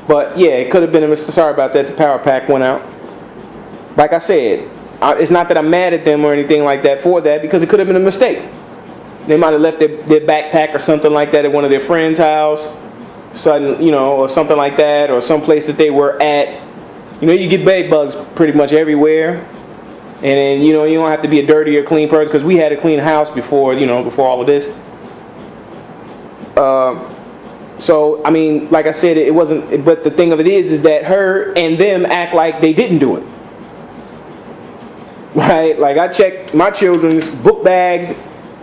But yeah, it could have been a mistake. Sorry about that. The power pack went out. Like I said, it's not that I'm mad at them or anything like that for that, because it could have been a mistake. They might have left their backpack or something like that at one of their friends' house, or something like that, or someplace that they were at. You get bed bugs pretty much everywhere. And then, you don't have to be a dirty or clean person, because we had a clean house before all of this. So, I mean, like I said, it wasn't, but the thing of it is that her and them act like they didn't do it. Right? Like, I check my children's book bags,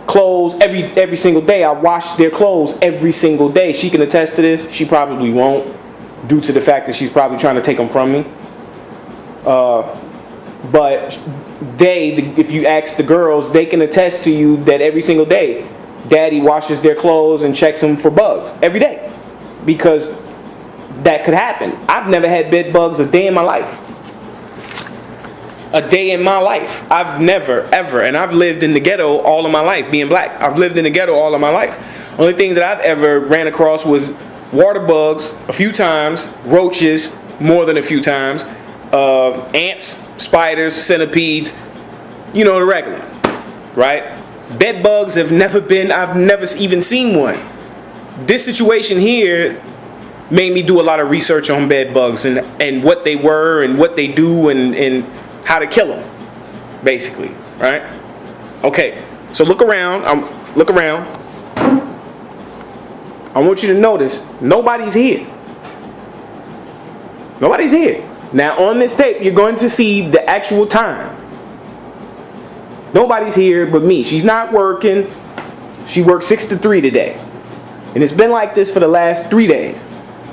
clothes every single day. I wash their clothes every single day. She can attest to this. She probably won't, due to the fact that she's probably trying to take them from me. But if you ask the girls, they can attest to you that every single day, Daddy washes their clothes and checks them for bugs every day, because that could happen. I've never had bed bugs a day in my life. A day in my life. I've never, ever, and I've lived in the ghetto all of my life, being black. I've lived in the ghetto all of my life. Only things that I've ever ran across was water bugs a few times, roaches more than a few times, ants, spiders, centipedes, the regular, right? Bed bugs I've never even seen one. This situation here made me do a lot of research on bed bugs and what they were and what they do and how to kill them, basically, right? Okay, so look around. I want you to notice nobody's here. Nobody's here. Now on this tape, you're going to see the actual time. Nobody's here but me. She's not working. She worked 6 to 3 today. And it's been like this for the last 3 days.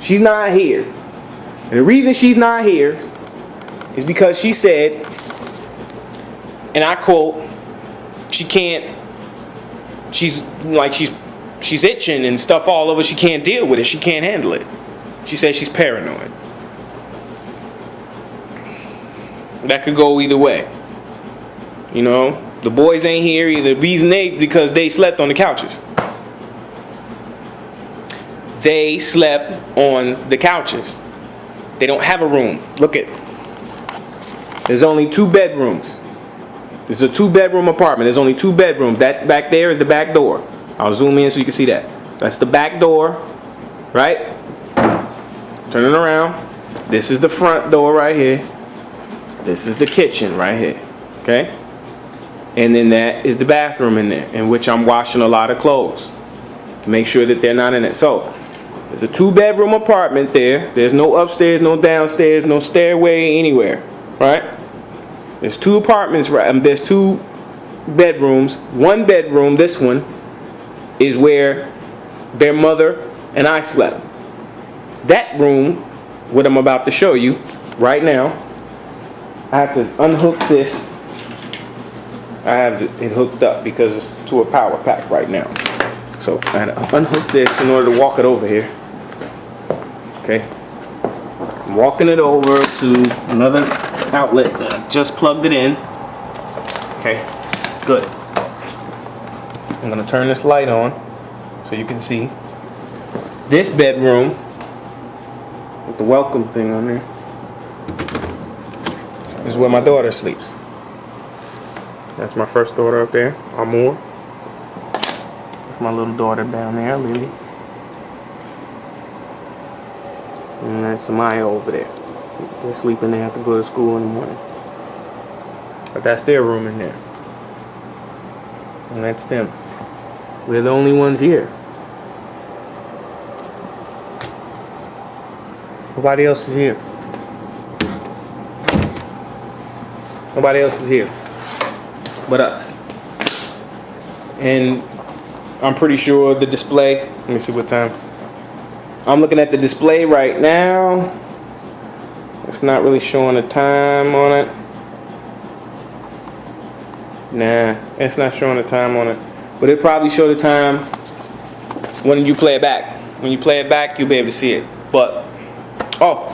She's not here. And the reason she's not here is because she said, and I quote, she's itching and stuff all over. She can't deal with it. She can't handle it. She says she's paranoid. That could go either way. The boys ain't here either because they slept on the couches. They slept on the couches. They don't have a room. Look at. There's only 2 bedrooms. This is a 2-bedroom apartment. There's only 2 bedrooms. That back there is the back door. I'll zoom in so you can see that. That's the back door, right? Turn it around. This is the front door right here. This is the kitchen right here. Okay? And then that is the bathroom in there, in which I'm washing a lot of clothes to make sure that they're not in it. So, there's a 2-bedroom apartment there. There's no upstairs, no downstairs, no stairway anywhere, right? There's 2 apartments, right? There's 2 bedrooms. 1 bedroom, this one, is where their mother and I slept. That room, what I'm about to show you right now, I have to unhook this. I have it hooked up because it's to a power pack right now. So I had to unhook this in order to walk it over here. Okay. I'm walking it over to another outlet that I just plugged it in. Okay. Good. I'm going to turn this light on so you can see. This bedroom with the welcome thing on there is where my daughter sleeps. That's my first daughter up there, Amor. That's my little daughter down there, Lily. And that's Samaya over there. They're sleeping, they have to go to school in the morning. But that's their room in there. And that's them. We're the only ones here. Nobody else is here. Nobody else is here but us. And I'm pretty sure the display, let me see what time. I'm looking at the display right now. It's not really showing a time on it. Nah, it's not showing a time on it. But it'll probably show the time when you play it back. When you play it back, you'll be able to see it. But, oh,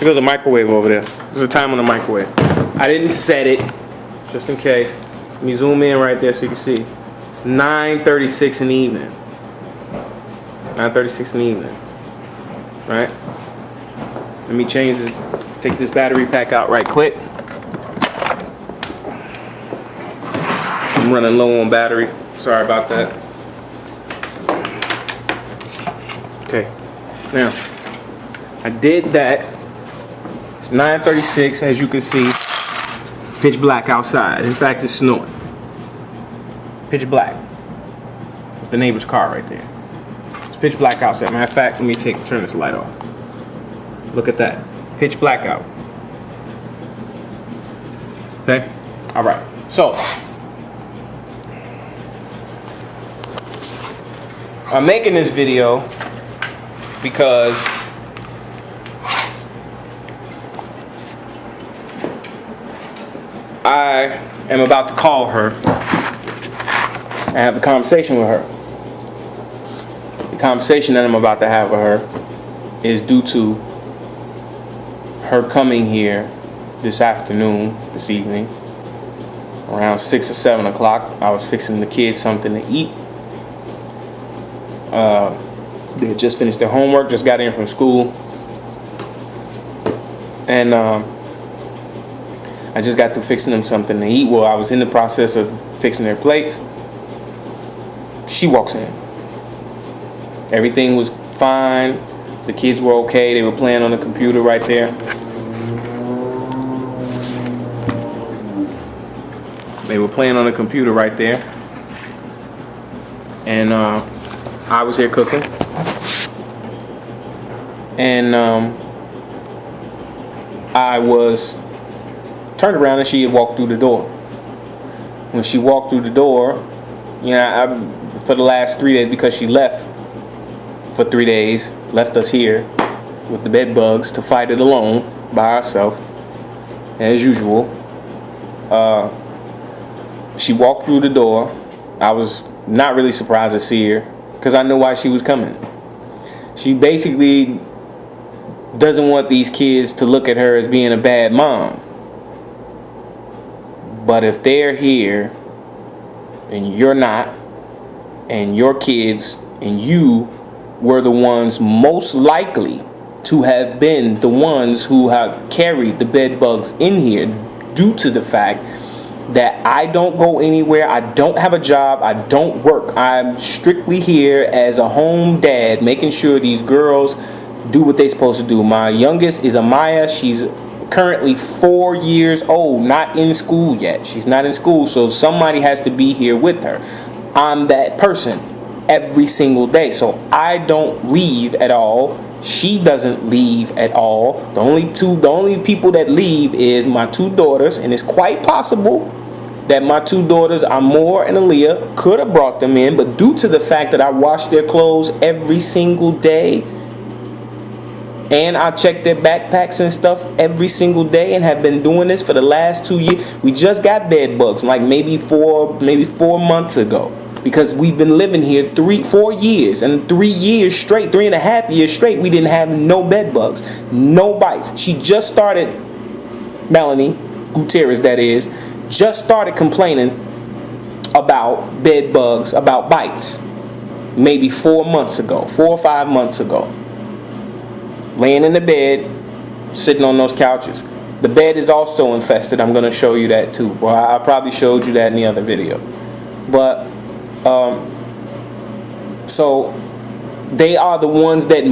there's a microwave over there. There's a time on the microwave. I didn't set it, just in case. Let me zoom in right there so you can see. It's 9:36 in the evening. 9:36 in the evening. Right? Let me change it. Take this battery pack out right quick. I'm running low on battery. Sorry about that. Okay. Now, I did that. It's 9:36, as you can see. Pitch black outside. In fact, it's snowing. Pitch black. It's the neighbor's car right there. It's pitch black outside. Matter of fact, let me turn this light off. Look at that. Pitch black out. Okay? Alright. So, I'm making this video because I am about to call her and have a conversation with her. The conversation that I'm about to have with her is due to her coming here this evening, around 6 or 7 o'clock. I was fixing the kids something to eat. They had just finished their homework, just got in from school. And I just got through fixing them something to eat. Well, I was in the process of fixing their plates. She walks in. Everything was fine. The kids were okay. They were playing on the computer right there. And I was here cooking. And I was turned around and she had walked through the door. When she walked through the door, for the last 3 days, because she left for 3 days, left us here with the bed bugs to fight it alone by ourselves, as usual. She walked through the door. I was not really surprised to see her because I knew why she was coming. She basically doesn't want these kids to look at her as being a bad mom. But if they're here and you're not, and your kids and you were the ones most likely to have been the ones who have carried the bed bugs in here due to the fact that I don't go anywhere, I don't have a job, I don't work. I'm strictly here as a home dad, making sure these girls do what they're supposed to do. My youngest is Amaya. She's currently 4 years old, not in school yet. She's not in school, so somebody has to be here with her. I'm that person every single day, so I don't leave at all. She doesn't leave at all. The only people that leave is my 2 daughters, and it's quite possible that my 2 daughters, Amor and Aaliyah, could have brought them in, but due to the fact that I wash their clothes every single day, and I check their backpacks and stuff every single day, and have been doing this for the last 2 years. We just got bed bugs, like maybe 4 months ago, because we've been living here 4 years, and 3 years straight, 3.5 years straight, we didn't have no bed bugs, no bites. She just started, Melanie Gutierrez, that is, just started complaining about bed bugs, about bites, maybe 4 or 5 months ago. Laying in the bed, sitting on those couches. The bed is also infested. I'm going to show you that too. Well, I probably showed you that in the other video. But, so they are the ones that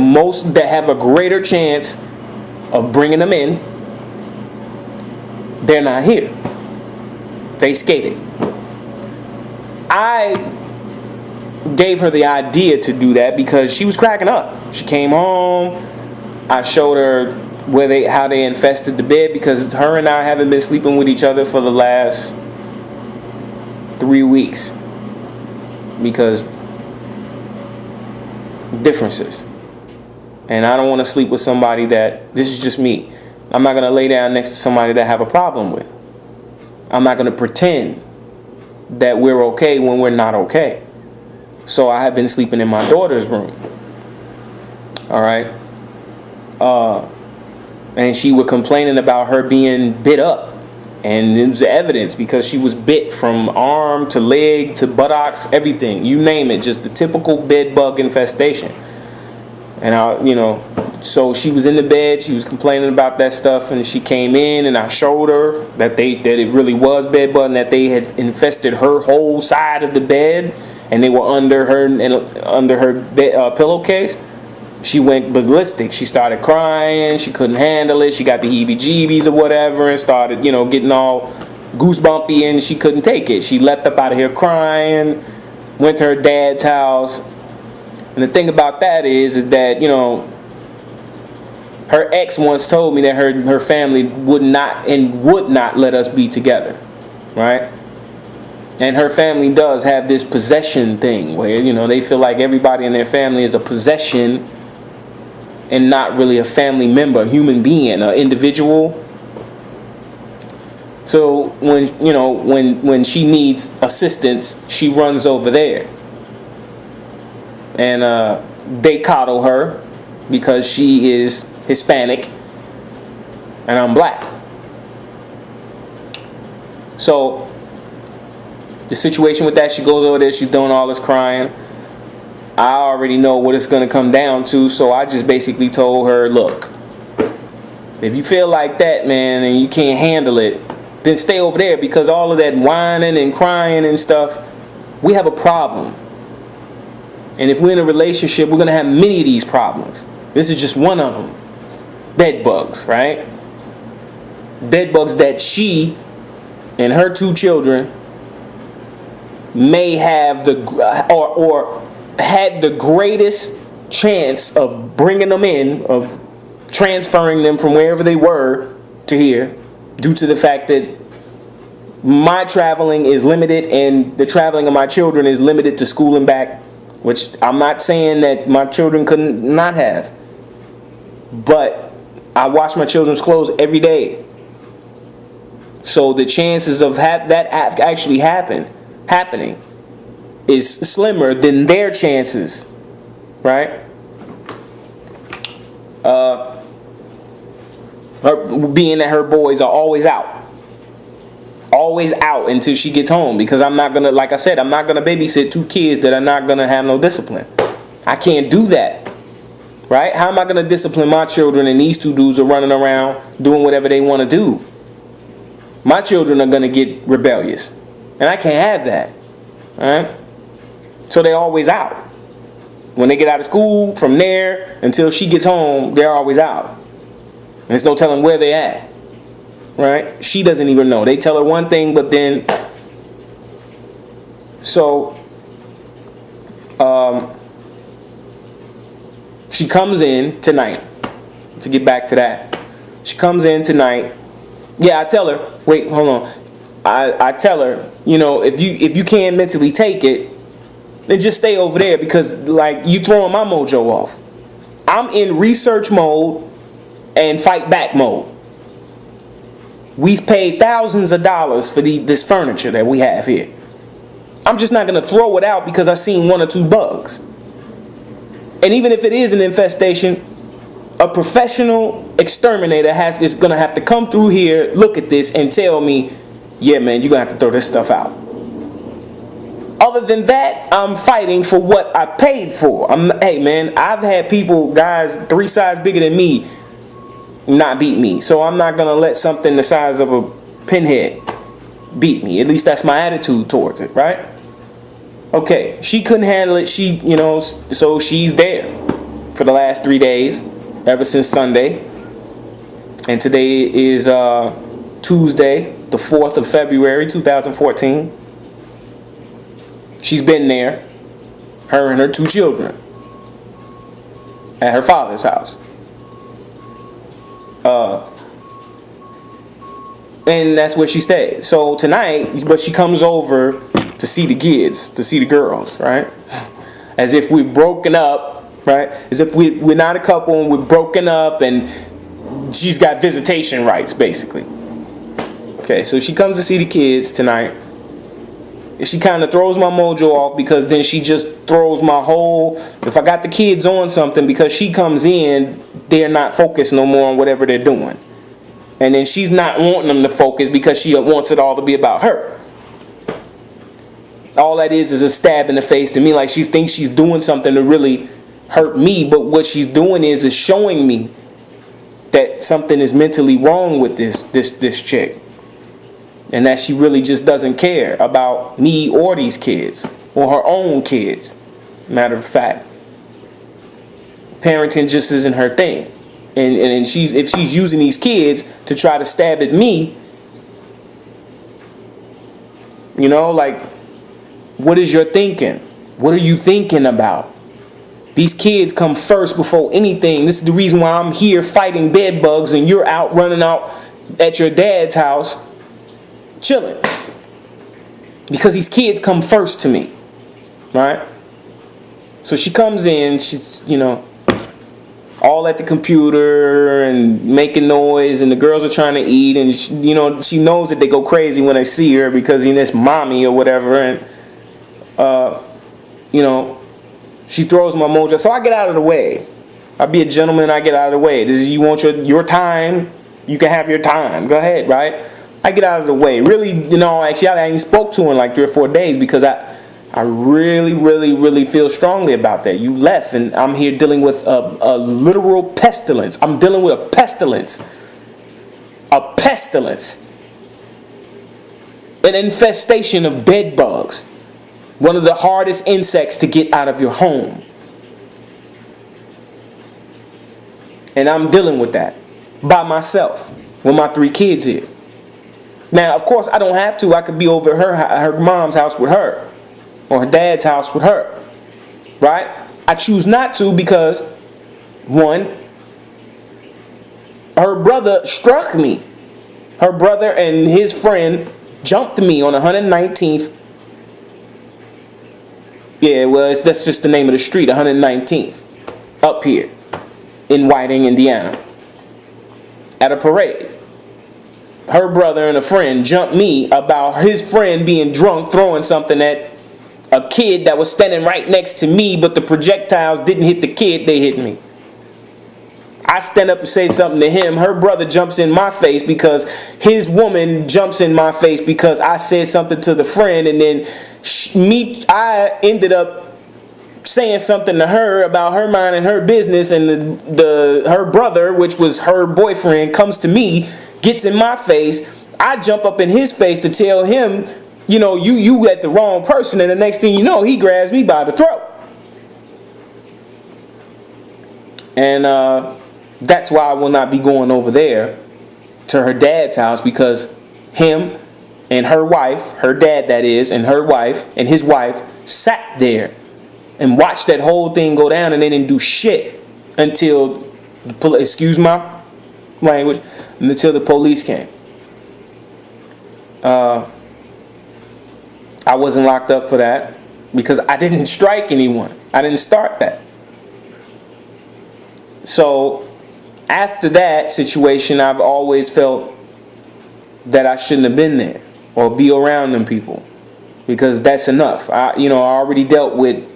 have a greater chance of bringing them in. They're not here. They skated. I gave her the idea to do that because she was cracking up. She came home. I showed her how they infested the bed, because her and I haven't been sleeping with each other for the last 3 weeks because differences. And I don't want to sleep with somebody this is just me. I'm not going to lay down next to somebody that I have a problem with. I'm not going to pretend that we're okay when we're not okay. So I have been sleeping in my daughter's room. All right. And she was complaining about her being bit up, and it was evidence because she was bit from arm to leg to buttocks, everything, you name it, just the typical bed bug infestation. And So she was in the bed, she was complaining about that stuff, and she came in, and I showed her that it really was bed bug, and that they had infested her whole side of the bed, and they were under her pillowcase. She went ballistic. She started crying. She couldn't handle it. She got the heebie-jeebies or whatever, and started, getting all goosebumpy, and she couldn't take it. She left up out of here crying, went to her dad's house. And the thing about that is that, her ex once told me that her family would not let us be together, right? And her family does have this possession thing where, they feel like everybody in their family is a possession and not really a family member, a human being, an individual. So when she needs assistance, she runs over there. And they coddle her because she is Hispanic and I'm black. So the situation with that, she goes over there, she's doing all this crying. I already know what it's going to come down to, so I just basically told her, look, if you feel like that, man, and you can't handle it, then stay over there, because all of that whining and crying and stuff, we have a problem. And if we're in a relationship, we're going to have many of these problems. This is just one of them. Bed bugs, right? Bed bugs that she and her 2 children may have or had the greatest chance of bringing them in, of transferring them from wherever they were to here, due to the fact that my traveling is limited and the traveling of my children is limited to school and back, which I'm not saying that my children couldn't not have, but I wash my children's clothes every day. So the chances of that actually happening is slimmer than their chances, right? Being that her boys are always out until she gets home, because I'm not gonna, like I said, I'm not gonna babysit 2 kids that are not gonna have no discipline. I can't do that, right? How am I gonna discipline my children and these 2 dudes are running around doing whatever they want to do? My children are gonna get rebellious, and I can't have that, all right? So they're always out. When they get out of school, from there until she gets home, they're always out. There's no telling where they're at, right? She doesn't even know. They tell her one thing, but then... So, she comes in tonight. To get back to that. She comes in tonight. Yeah, I tell her, wait, hold on. I tell her, if you can't mentally take it, then just stay over there, because you throwing my mojo off. I'm in research mode and fight back mode. We paid thousands of dollars for this furniture that we have here. I'm just not going to throw it out because I seen 1 or 2 bugs. And even if it is an infestation, a professional exterminator is going to have to come through here, look at this, and tell me, yeah, man, you're going to have to throw this stuff out. Other than that, I'm fighting for what I paid for. Hey, man, I've had people, guys 3 sizes bigger than me, not beat me. So I'm not going to let something the size of a pinhead beat me. At least that's my attitude towards it, right? Okay, she couldn't handle it. So she's there for the last 3 days, ever since Sunday. And today is Tuesday, the 4th of February, 2014. She's been there, her and her 2 children, at her father's house. And that's where she stayed. So tonight, but she comes over to see the kids, to see the girls, right? As if we're broken up, right? As if we're not a couple and we're broken up and she's got visitation rights, basically. Okay, so she comes to see the kids tonight. She kind of throws my mojo off, because then she just throws my whole... If I got the kids on something, because she comes in, they're not focused no more on whatever they're doing. And then she's not wanting them to focus because she wants it all to be about her. All that is a stab in the face to me, like she thinks she's doing something to really hurt me, but what she's doing is showing me that something is mentally wrong with this chick, and that she really just doesn't care about me or these kids or her own kids. Matter of fact, parenting just isn't her thing, and if she's using these kids to try to stab at me, you know, like, what is your thinking? What are you thinking about? These kids come first before anything. This is the reason why I'm here fighting bed bugs and you're out running out at your dad's house chilling. Because these kids come first to me. Right? So she comes in, she's, you know, all at the computer and making noise, and the girls are trying to eat, and she, you know, she knows that they go crazy when they see her because, you know, it's mommy or whatever, and you know, she throws my mojo. So I get out of the way. I be a gentleman. I get out of the way. You want your time? You can have your time. Go ahead, right? I get out of the way. Really, you know, actually, I ain't spoke to her in like 3 or 4 days because I really feel strongly about that. You left, and I'm here dealing with a literal pestilence. I'm dealing with a pestilence. A pestilence. An infestation of bed bugs. One of the hardest insects to get out of your home. And I'm dealing with that by myself with my 3 kids here. Now, of course, I don't have to. I could be over her mom's house with her, or her dad's house with her. Right? I choose not to because, one, her brother struck me. Her brother and his friend jumped me on 119th. Yeah, well, that's just the name of the street, 119th, up here in Whiting, Indiana, at a parade. Her brother and a friend jumped me about his friend being drunk, throwing something at a kid that was standing right next to me, but the projectiles didn't hit the kid, they hit me. I stand up and say something to him. Her brother jumps in my face because his woman jumps in my face because I said something to the friend, and then I ended up saying something to her about her minding her business, and her brother, which was her boyfriend, comes to me, gets in my face. I jump up in his face to tell him, you know, you at the wrong person, and the next thing you know, he grabs me by the throat. And that's why I will not be going over there to her dad's house, because him and her wife, her dad that is, and her wife and his wife sat there and watched that whole thing go down, and they didn't do shit until, excuse my language, until the police came. I wasn't locked up for that because I didn't strike anyone. I didn't start that. So after that situation, I've always felt that I shouldn't have been there or be around them people, because that's enough. I already dealt with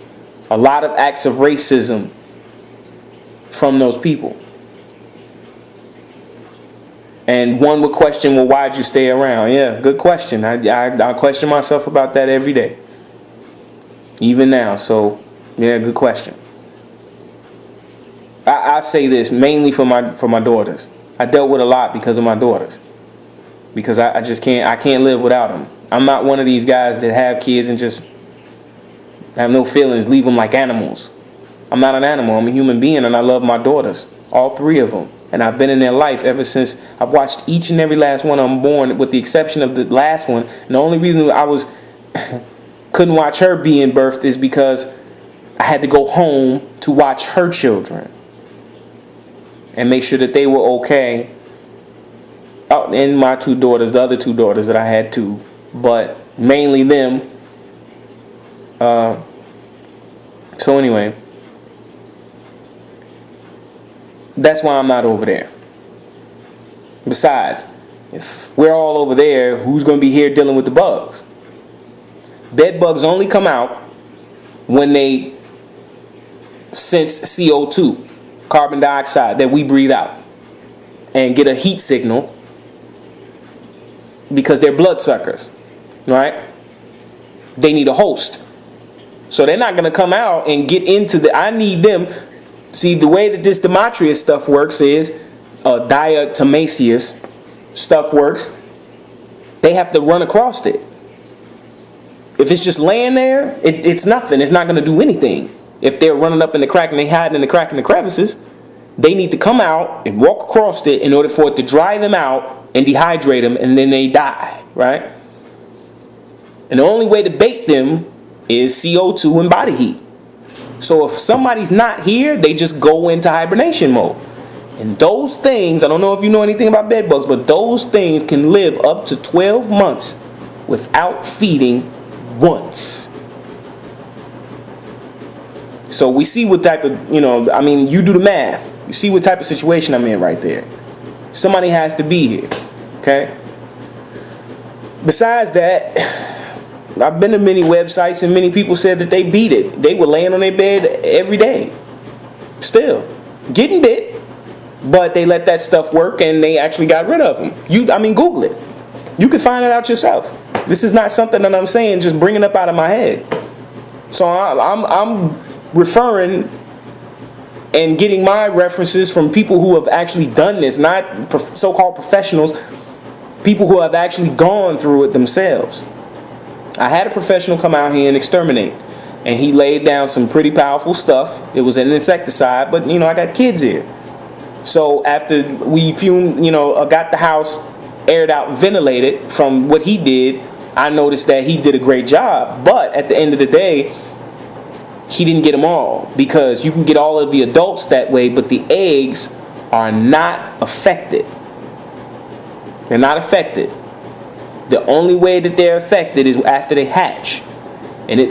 a lot of acts of racism from those people. And one would question, well, why'd you stay around? Yeah, good question. I question myself about that every day, even now. So, yeah, good question. I say this mainly for my daughters. I dealt with a lot because of my daughters, because I just can't live without them. I'm not one of these guys that have kids and just have no feelings, leave them like animals. I'm not an animal. I'm a human being, and I love my daughters, all 3 of them. And I've been in their life ever since. I've watched each and every last one of them born, with the exception of the last one. And the only reason I couldn't watch her being birthed is because I had to go home to watch her children and make sure that they were okay. Oh, and my 2 daughters, the other 2 daughters that I had too, but mainly them. So anyway, that's why I'm not over there. Besides, if we're all over there, who's going to be here dealing with the bugs? Bed bugs only come out when they sense CO2, carbon dioxide that we breathe out, and get a heat signal, because they're bloodsuckers, right? They need a host. So they're not going to come out and get into I need them See, the way that this Demetrius stuff works is, diatomaceous stuff works, they have to run across it. If it's just laying there, it's nothing. It's not going to do anything. If they're running up in the crack and they hide in the crack and the crevices, they need to come out and walk across it in order for it to dry them out and dehydrate them, and then they die, right? And the only way to bait them is CO2 and body heat. So if somebody's not here, they just go into hibernation mode. And those things, I don't know if you know anything about bed bugs, but those things can live up to 12 months without feeding once. So we see what type of, you do the math. You see what type of situation I'm in right there. Somebody has to be here, okay? Besides that, I've been to many websites and many people said that they beat it. They were laying on their bed every day. Still, getting bit, but they let that stuff work and they actually got rid of them. Google it. You can find it out yourself. This is not something that I'm saying, just bringing up out of my head. So I'm referring and getting my references from people who have actually done this, not so-called professionals, people who have actually gone through it themselves. I had a professional come out here and exterminate, and he laid down some pretty powerful stuff. It was an insecticide, but I got kids here. So after we got the house aired out, ventilated from what he did, I noticed that he did a great job. But at the end of the day, he didn't get them all, because you can get all of the adults that way, but the eggs are not affected. They're not affected. The only way that they're affected is after they hatch.